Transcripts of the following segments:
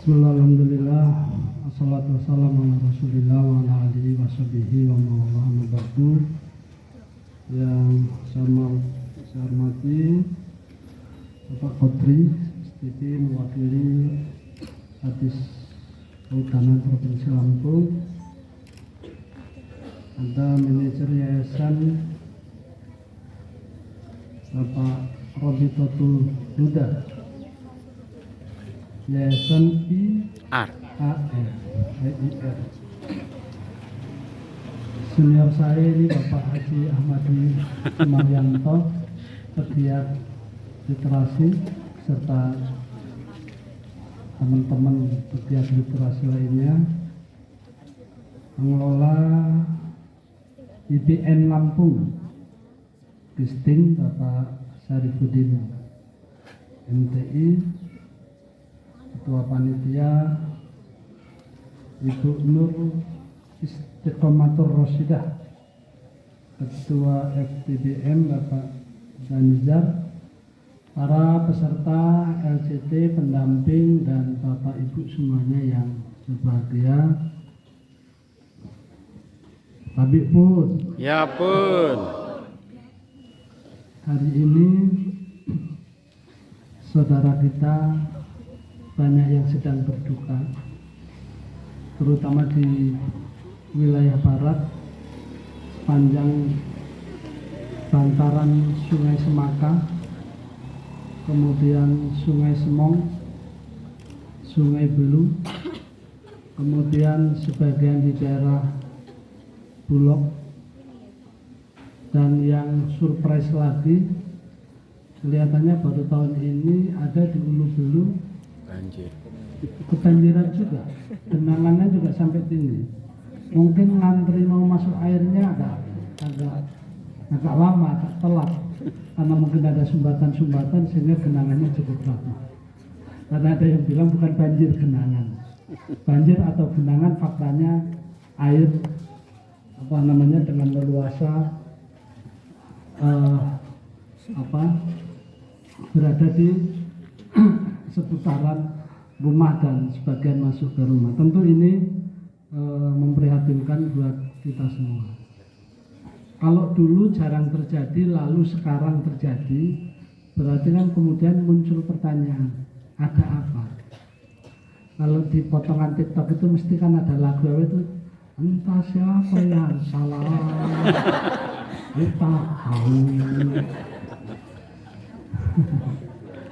Bismillah, alhamdulillah, assalatu wassalamu ala rasulillah wa ala alihi wa sahbihi wa ma'ala ba'du. Yang saya hormati Bapak Qadri STT mewakili Hadis Kehutanan Provinsi Lampung, ada manajer yayasan Bapak Robitotul Huda, Yayasan IAR. Senior saya ini Bapak Haji Ahmadi Maryanto, pegiat literasi serta teman-teman pegiat literasi lainnya, pengelola IPN Lampung, Disting Bapak Syarifuddin MTI, Ketua Panitia Ibu Nur Istiqomatur Rosidah, Ketua FTBM Bapak Ganjar, para peserta LCT, pendamping, dan Bapak Ibu semuanya yang berbahagia. Habib pun. Ya pun. Hari ini saudara kita banyak yang sedang berduka, terutama di wilayah barat sepanjang bantaran Sungai Semaka, kemudian Sungai Semong, Sungai Belu, kemudian sebagian di daerah Bulog, dan yang surprise lagi kelihatannya baru tahun ini ada di Ulu Belu Banjir. kebanjiran juga, genangannya juga sampai tinggi. Mungkin ngantri mau masuk airnya agak lama, agak telat, karena mungkin ada sumbatan-sumbatan sehingga genangannya cukup lama. Karena ada yang bilang bukan banjir, genangan. Banjir atau genangan faktanya air dengan leluasa berada di seputaran rumah dan sebagian masuk ke rumah. Tentu ini memprihatinkan buat kita semua. Kalau dulu jarang terjadi, lalu sekarang terjadi, berarti kan kemudian muncul pertanyaan, ada apa? Kalau di potongan TikTok itu mesti kan ada lagu itu, entah siapa yang salah, kita tahu.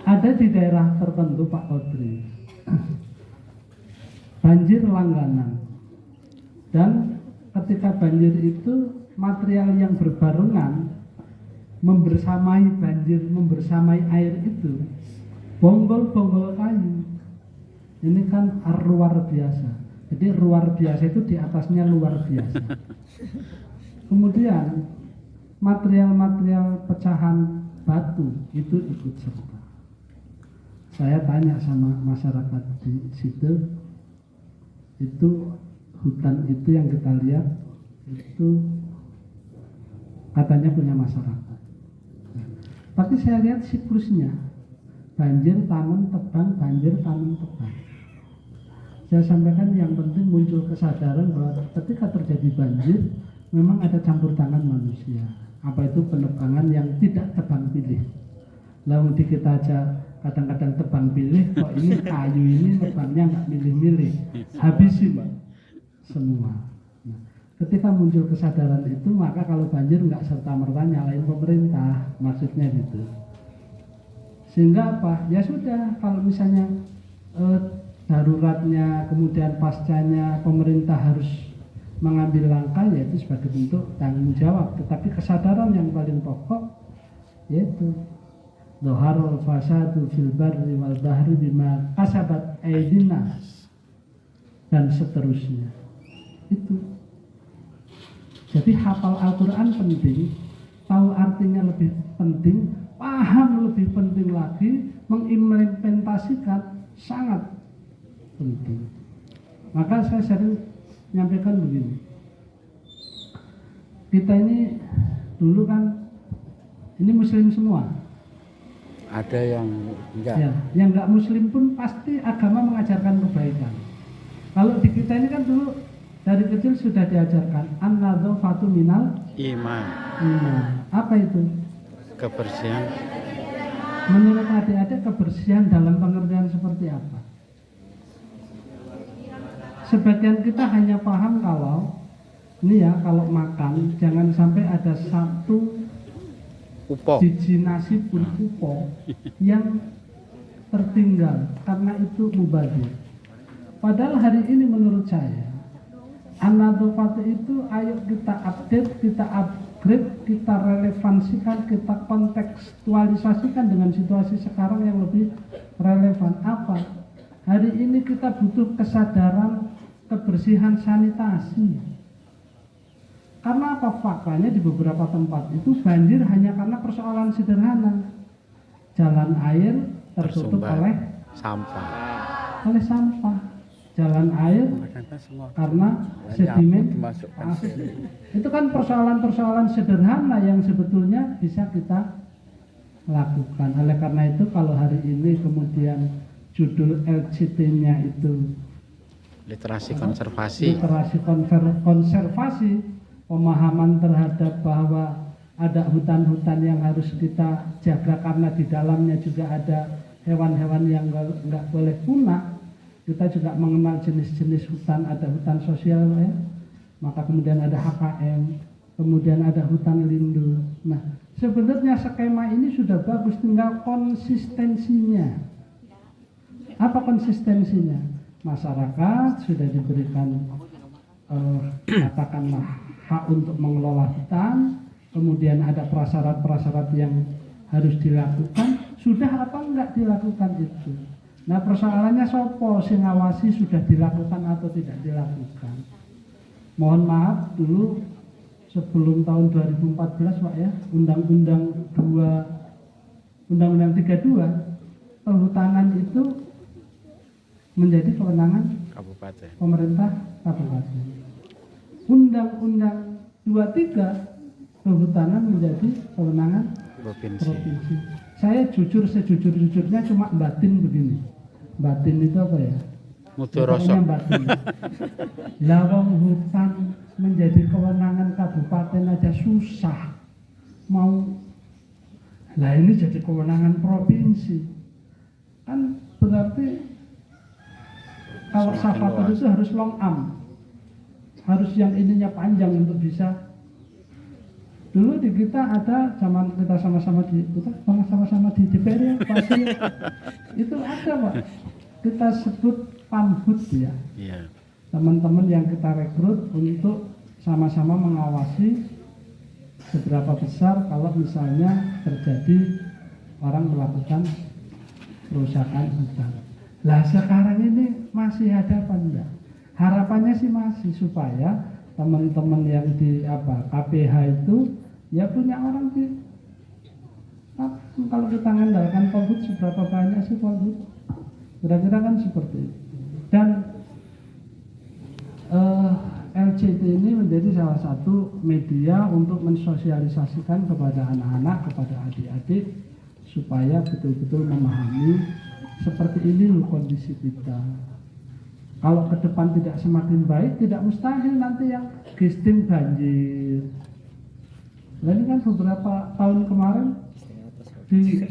Ada di daerah tertentu Pak Qadri, banjir langganan, dan ketika banjir itu material yang berbarengan membersamai banjir, membersamai air itu bonggol-bonggol kayu. Ini kan luar biasa. Jadi luar biasa itu di atasnya luar biasa. Kemudian material-material pecahan batu itu ikut serta. Saya tanya sama masyarakat di situ, itu hutan itu yang kita lihat itu katanya punya masyarakat. Tapi saya lihat siklusnya, banjir tanam tebang, banjir tanam tebang. Saya sampaikan yang penting muncul kesadaran bahwa ketika terjadi banjir memang ada campur tangan manusia. Apa itu penebangan yang tidak tebang pilih. Lalu di kita aja kadang-kadang tebang pilih, kok ini kayu ini nebangnya nggak milih-milih, habisin semua. Nah, ketika muncul kesadaran itu, maka kalau banjir nggak serta-merta nyalain pemerintah, maksudnya gitu. Sehingga apa? Ya sudah, kalau misalnya daruratnya, kemudian pascanya pemerintah harus mengambil langkah, yaitu sebagai bentuk tanggung jawab. Tetapi kesadaran yang paling pokok yaitu Dhaharul fasadu fil barri wal bahri bima kasabat aydin nas, dan seterusnya. Itu. Jadi hafal Al-Quran penting, tahu artinya lebih penting, paham lebih penting lagi, mengimplementasikan sangat penting. Maka saya sering menyampaikan begini, kita ini dulu kan ini muslim semua, Ada yang enggak. Ya, yang nggak muslim pun pasti agama mengajarkan kebaikan. Kalau di kita ini kan dulu dari kecil sudah diajarkan an-nadzafatu minal Iman, iman. Apa itu? kebersihan, Menurut adik-adik kebersihan dalam pengertian seperti apa? Sebagian kita hanya paham kalau ini ya, kalau makan jangan sampai ada satu upok. biji nasi pun upo yang tertinggal karena itu mubazir. Padahal hari ini menurut saya an-nadzafatu itu ayo kita update, kita upgrade, kita relevansikan, kita kontekstualisasikan dengan situasi sekarang yang lebih relevan. Apa? Hari ini kita butuh kesadaran kebersihan sanitasi. Karena apa? Faktanya di beberapa tempat itu banjir hanya karena persoalan sederhana. Jalan air tertutup Tersumbat oleh sampah. sampah. Jalan air karena sedimen dimasukkan asli. Itu kan persoalan-persoalan sederhana yang sebetulnya bisa kita lakukan. Oleh karena itu kalau hari ini kemudian judul LCT-nya itu Literasi konservasi. literasi konservasi, pemahaman terhadap bahwa ada hutan-hutan yang harus kita jaga karena di dalamnya juga ada hewan-hewan yang nggak boleh punah. Kita juga mengenal jenis-jenis hutan, ada hutan sosial ya, maka kemudian ada HKM, kemudian ada hutan lindung. Nah, sebenarnya skema ini sudah bagus, tinggal konsistensinya. Apa konsistensinya? Masyarakat sudah diberikan katakanlah hak untuk mengelola hutan, kemudian ada prasyarat-prasyarat yang harus dilakukan, sudah apa enggak dilakukan itu? Nah persoalannya sopo sing ngawasi sudah dilakukan atau tidak dilakukan. Mohon maaf dulu sebelum tahun 2014 Pak ya, Undang-Undang 32 perhutanan itu menjadi kewenangan Kabupaten. pemerintah kabupaten. Undang-Undang 23 perhutanan menjadi kewenangan Provinsi. provinsi. Saya jujur sejujur-jujurnya cuma batin begini. Batin itu apa ya? Mudoroso. Pokoknya batin. Lawang hutan menjadi kewenangan kabupaten aja susah. Lah ini jadi kewenangan provinsi. Kan berarti kalau Semakin sahabat luas. itu harus long arm. Harus yang ininya panjang untuk bisa. Dulu di kita ada zaman kita sama-sama di DPR ya pasti itu ada Pak. Kita sebut panhut ya. Iya. Teman-teman yang kita rekrut untuk sama-sama mengawasi seberapa besar kalau misalnya terjadi orang melakukan perusakan hutan. Lah sekarang ini masih ada apa enggak? Harapannya sih masih supaya teman-teman yang di KPH itu ya punya orang di kalau kita mengandalkan Polhut seberapa banyak sih Polhut? Kira-kira kan seperti itu. Dan LCT ini menjadi salah satu media untuk mensosialisasikan kepada anak-anak, kepada adik-adik supaya betul-betul memahami seperti ini loh kondisi kita. Kalau ke depan tidak semakin baik, tidak mustahil nanti yang gisting banjir. Nah ini kan beberapa tahun kemarin di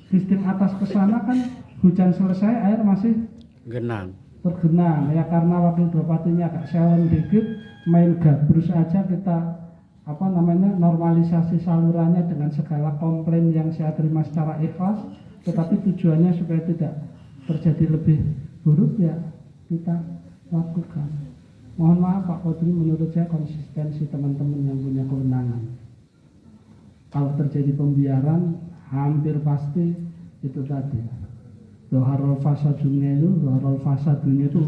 gisting atas ke sana kan hujan selesai air masih Genang. tergenang ya karena wakil bupatinya agak selen dikit main gabrus aja kita normalisasi salurannya dengan segala komplain yang saya terima secara ikhlas, tetapi tujuannya supaya tidak terjadi lebih buruk ya kita lakukan. Mohon maaf Pak Kodri, menurut saya konsistensi teman-teman yang punya kewenangan. Kalau terjadi pembiaran hampir pasti itu tadi Doharul fasadunya itu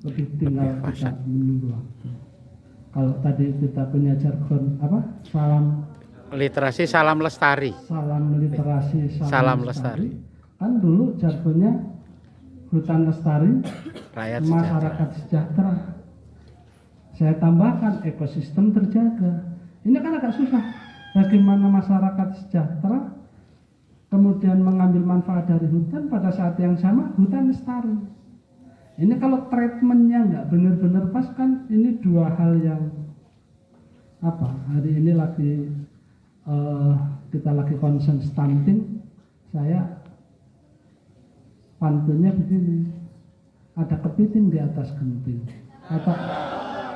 lebih tinggal kita menunggu waktu. Kalau tadi kita punya jargon salam Literasi salam lestari. literasi Salam lestari. kan dulu jargonnya hutan lestari Rakyat masyarakat sejahtera. Saya tambahkan ekosistem terjaga. Ini kan agak susah. Bagaimana masyarakat sejahtera kemudian mengambil manfaat dari hutan, pada saat yang sama hutan lestari. Ini kalau treatmentnya nggak benar-benar pas kan ini dua hal yang apa? Hari ini lagi kita lagi concern stunting, saya pantunnya begini, ada kepiting di atas genting.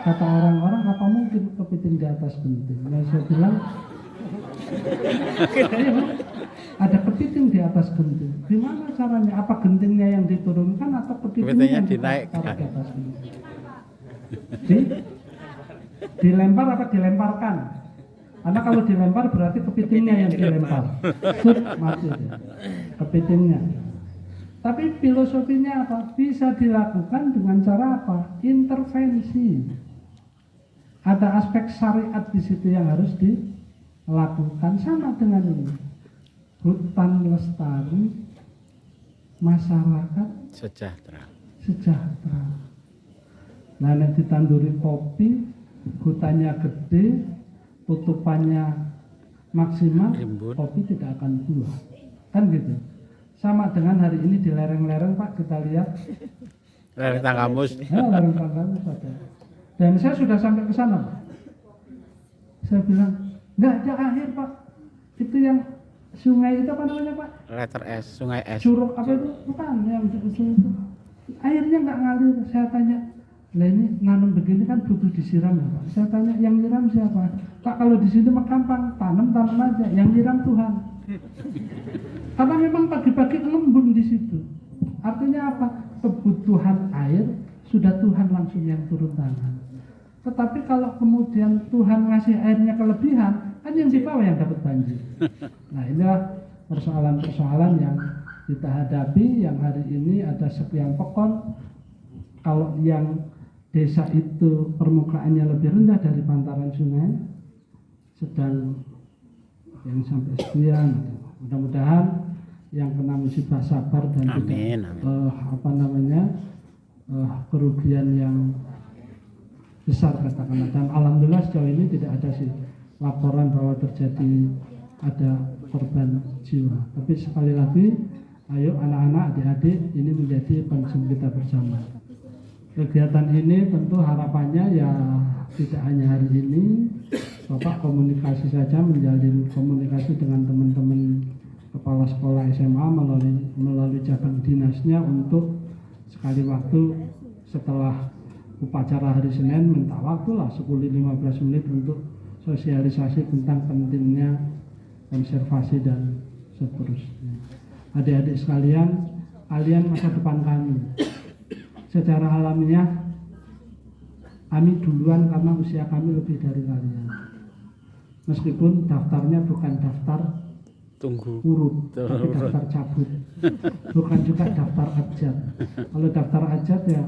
Kata orang-orang, apa mungkin kepiting di atas genting? Nah, saya bilang ada kepiting di atas genting. Gimana caranya? Apa gentingnya yang diturunkan atau kepitingnya yang dinaikkan di atas genting? Dilempar apa dilemparkan? Karena kalau dilempar berarti kepitingnya yang dilempar. Mati dia. Kepitingnya. Tapi filosofinya apa? Bisa dilakukan dengan cara apa? Intervensi. Ada aspek syariat di situ yang harus dilakukan, sama dengan ini. Hutan lestari, masyarakat Sejahtera. Nah, nek ditanduri kopi, hutannya gede, tutupannya maksimal, Rimbun. kopi tidak akan buah. Kan gitu. Sama dengan hari ini di lereng-lereng, Pak, kita lihat. Lereng Tanggamus. Ya, lereng Tanggamus ada. Dan saya sudah sampai ke sana, Pak. Saya bilang, nggak ada air, Pak. Itu yang sungai itu apa namanya, Pak? Letter S, Sungai S. Curug apa itu? Bukan, yang itu. Airnya nggak ngalir. Saya tanya, lah ini nanam begini kan butuh disiram ya, Pak. Saya tanya, yang nyiram siapa? Pak, kalau di sini mah gampang, tanam aja. Yang nyiram Tuhan. Karena memang pagi-pagi ngembun di situ. Artinya apa? Kebutuhan air sudah Tuhan langsung yang turun tangan. Tetapi kalau kemudian Tuhan ngasih airnya kelebihan, kan yang di bawah yang dapat banjir. Nah, inilah persoalan-persoalan yang kita hadapi, yang hari ini ada sekian pokon. Kalau yang desa itu permukaannya lebih rendah dari pantaran sungai, sedang yang sampai sekian. Mudah-mudahan yang kena musibah sabar dan Amin, tidak kerugian yang besar katakanlah. Dan alhamdulillah sejauh ini tidak ada sih laporan bahwa terjadi ada korban jiwa. Tapi sekali lagi, ayo anak-anak, adik-adik, ini menjadi concern kita bersama. Kegiatan ini tentu harapannya ya tidak hanya hari ini, Bapak komunikasi saja, menjalin komunikasi dengan teman-teman kepala sekolah SMA melalui cabang dinasnya untuk sekali waktu setelah upacara hari Senin minta waktu lah 10-15 menit untuk sosialisasi tentang pentingnya konservasi dan seterusnya. Adik-adik sekalian, kalian masa depan kami. Secara alamiah kami duluan karena usia kami lebih dari kalian. Meskipun daftarnya bukan daftar Tunggu. urut, tapi daftar cabut. Bukan juga daftar abjad. Kalau daftar abjad ya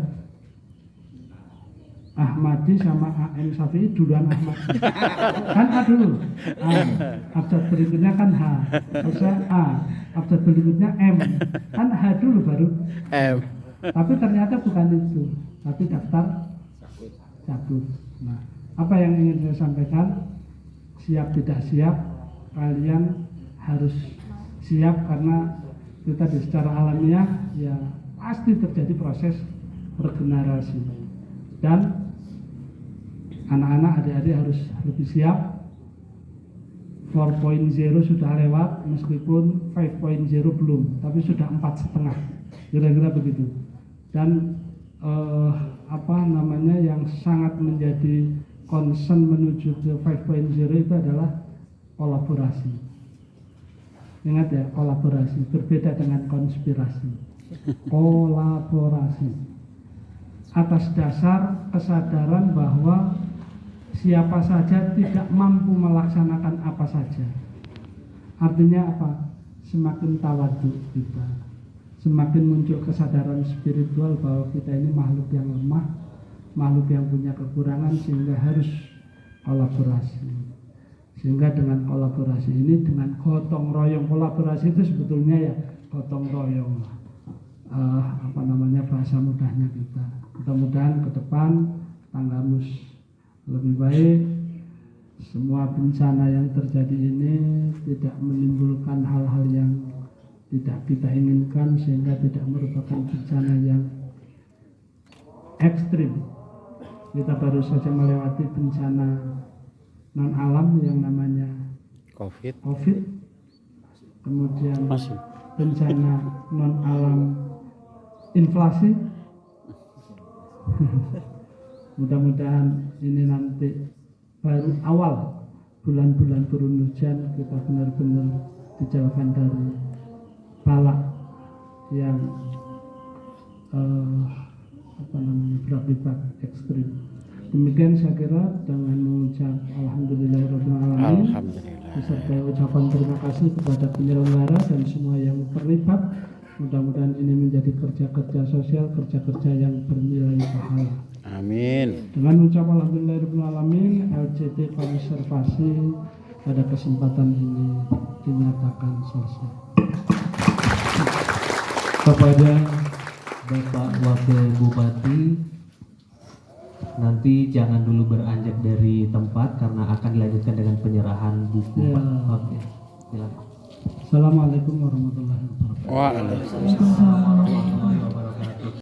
Ahmadi sama AM Syafi'i duluan Ahmadi. Kan A dulu. Abjad berikutnya kan H. Terusnya A. Abjad berikutnya M. Kan H dulu baru M. Tapi ternyata bukan itu. Tapi daftar cabut. Nah, apa yang ingin saya sampaikan? Siap tidak siap, kalian harus siap karena kita secara alamiah ya pasti terjadi proses regenerasi. Dan anak-anak, adik-adik harus lebih siap. 4.0 sudah lewat, meskipun 5.0 belum, tapi sudah 4,5, kira-kira begitu. Dan yang sangat menjadi concern menuju ke 5.0 itu adalah kolaborasi. Ingat ya, kolaborasi berbeda dengan konspirasi. Kolaborasi atas dasar kesadaran bahwa siapa saja tidak mampu melaksanakan apa saja. Artinya apa? Semakin tawadhu kita, semakin muncul kesadaran spiritual bahwa kita ini makhluk yang lemah, makhluk yang punya kekurangan, sehingga harus kolaborasi. Sehingga dengan kolaborasi ini, dengan gotong royong, kolaborasi itu sebetulnya ya gotong royong, bahasa mudahnya kita. Mudah-mudahan ke depan Tanggamus lebih baik, semua bencana yang terjadi ini tidak menimbulkan hal-hal yang tidak kita inginkan sehingga tidak merupakan bencana yang ekstrim. Kita baru saja melewati bencana non alam yang namanya COVID. COVID, kemudian Masih. bencana non alam inflasi. Mudah-mudahan ini nanti baru awal bulan-bulan turun hujan, kita benar-benar dijauhkan dari balak yang berakibat ekstrim. Demikian saya kira, dengan mengucap alhamdulillahirabbil alamin Alhamdulillah. beserta ucapan terima kasih kepada penyelenggara dan semua yang terlibat. Mudah-mudahan ini menjadi kerja-kerja sosial, kerja-kerja yang bernilai pahala. Amin. Dengan ucap alhamdulillahirabbil alamin, LCT konservasi pada kesempatan ini dinyatakan selesai. Kepada Bapak Wakil Bupati, nanti jangan dulu beranjak dari tempat karena akan dilanjutkan dengan penyerahan buku. Ya. Pak. Oke, silakan. Assalamualaikum warahmatullahi wabarakatuh. Waalaikumsalam.